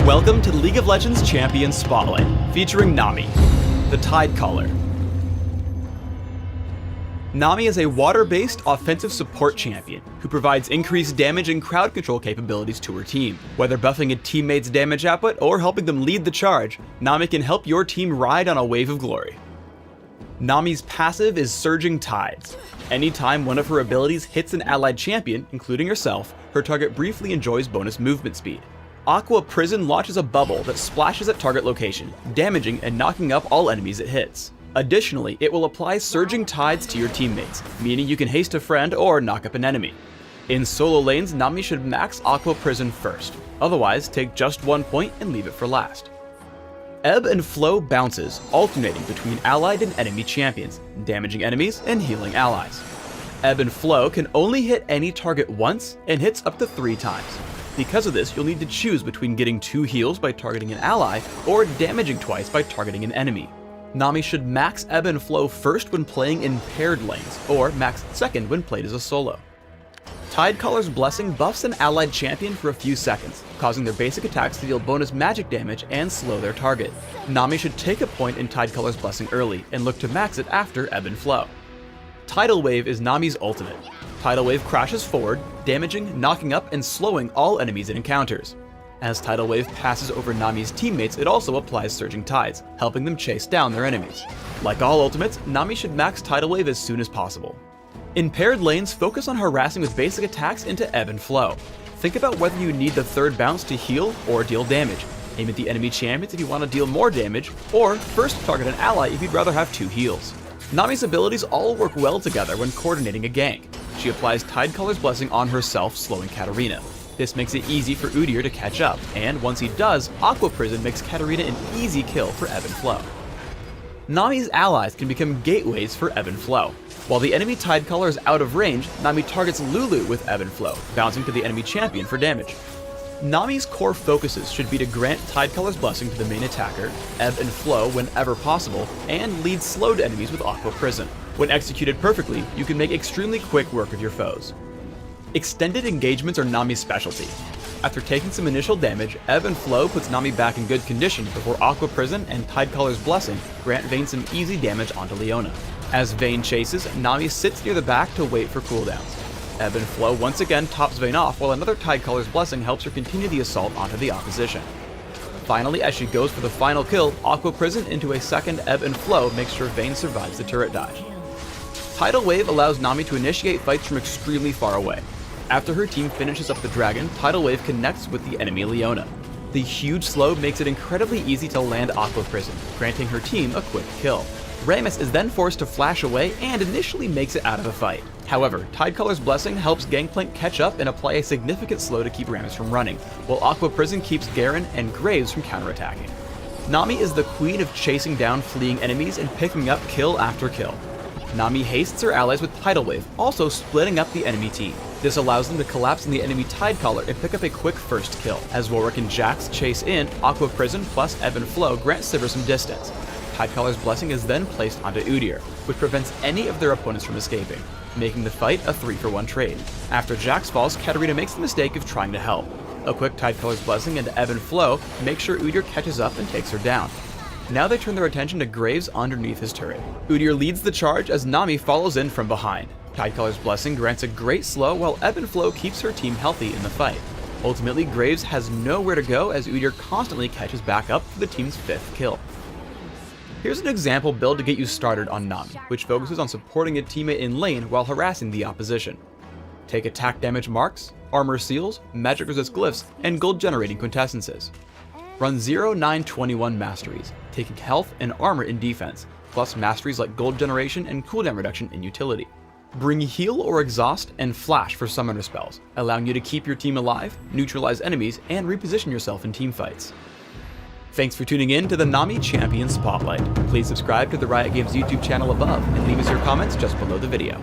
Welcome to League of Legends Champion Spotlight, featuring Nami, the Tide Caller. Nami is a water-based offensive support champion who provides increased damage and crowd control capabilities to her team. Whether buffing a teammate's damage output or helping them lead the charge, Nami can help your team ride on a wave of glory. Nami's passive is Surging Tides. Anytime one of her abilities hits an allied champion, including herself, her target briefly enjoys bonus movement speed. Aqua Prison launches a bubble that splashes at target location, damaging and knocking up all enemies it hits. Additionally, it will apply Surging Tides to your teammates, meaning you can haste a friend or knock up an enemy. In solo lanes, Nami should max Aqua Prison first, otherwise take just 1 point and leave it for last. Ebb and Flow bounces, alternating between allied and enemy champions, damaging enemies and healing allies. Ebb and Flow can only hit any target once and hits up to 3 times. Because of this, you'll need to choose between getting 2 heals by targeting an ally or damaging twice by targeting an enemy. Nami should max Ebb and Flow first when playing in paired lanes, or max second when played as a solo. Tide Caller's Blessing buffs an allied champion for a few seconds, causing their basic attacks to deal bonus magic damage and slow their target. Nami should take a point in Tide Caller's Blessing early and look to max it after Ebb and Flow. Tidal Wave is Nami's ultimate. Tidal Wave crashes forward, damaging, knocking up, and slowing all enemies it encounters. As Tidal Wave passes over Nami's teammates, it also applies Surging Tides, helping them chase down their enemies. Like all ultimates, Nami should max Tidal Wave as soon as possible. In paired lanes, focus on harassing with basic attacks into Ebb and Flow. Think about whether you need the third bounce to heal or deal damage. Aim at the enemy champions if you want to deal more damage, or first target an ally if you'd rather have 2 heals. Nami's abilities all work well together when coordinating a gank. She applies Tide Caller's Blessing on herself, slowing Katarina. This makes it easy for Udyr to catch up, and once he does, Aqua Prison makes Katarina an easy kill for Ebb and Flow. Nami's allies can become gateways for Ebb and Flow. While the enemy Tide Caller is out of range, Nami targets Lulu with Ebb and Flow, bouncing to the enemy champion for damage. Nami's core focuses should be to grant Tide Caller's Blessing to the main attacker, Ebb and Flow whenever possible, and lead slowed enemies with Aqua Prison. When executed perfectly, you can make extremely quick work of your foes. Extended engagements are Nami's specialty. After taking some initial damage, Ebb and Flow puts Nami back in good condition before Aqua Prison and Tide Caller's Blessing grant Vayne some easy damage onto Leona. As Vayne chases, Nami sits near the back to wait for cooldowns. Ebb and Flow once again tops Vayne off, while another Tide Caller's Blessing helps her continue the assault onto the opposition. Finally, as she goes for the final kill, Aqua Prison into a second Ebb and Flow makes sure Vayne survives the turret dive. Tidal Wave allows Nami to initiate fights from extremely far away. After her team finishes up the dragon, Tidal Wave connects with the enemy Leona. The huge slow makes it incredibly easy to land Aqua Prison, granting her team a quick kill. Rammus is then forced to flash away and initially makes it out of the fight. However, Tide Caller's Blessing helps Gangplank catch up and apply a significant slow to keep Rammus from running, while Aqua Prison keeps Garen and Graves from counterattacking. Nami is the queen of chasing down fleeing enemies and picking up kill after kill. Nami hastes her allies with Tidal Wave, also splitting up the enemy team. This allows them to collapse in the enemy Tide Caller and pick up a quick first kill. As Warwick and Jax chase in, Aqua Prison plus Ebb and Flow grant Sivir some distance. Tide Caller's Blessing is then placed onto Udyr, which prevents any of their opponents from escaping, making the fight a 3-for-1 trade. After Jax falls, Katarina makes the mistake of trying to help. A quick Tide Caller's Blessing into Ebb and Flow makes sure Udyr catches up and takes her down. Now they turn their attention to Graves underneath his turret. Udyr leads the charge as Nami follows in from behind. Tide Caller's Blessing grants a great slow while Ebb and Flow keeps her team healthy in the fight. Ultimately, Graves has nowhere to go as Udyr constantly catches back up for the team's 5th kill. Here's an example build to get you started on Nami, which focuses on supporting a teammate in lane while harassing the opposition. Take attack damage marks, armor seals, magic resist glyphs, and gold generating quintessences. Run 0-9-21 masteries, taking health and armor in defense, plus masteries like gold generation and cooldown reduction in utility. Bring heal or exhaust and flash for summoner spells, allowing you to keep your team alive, neutralize enemies, and reposition yourself in teamfights. Thanks for tuning in to the Nami Champion Spotlight. Please subscribe to the Riot Games YouTube channel above and leave us your comments just below the video.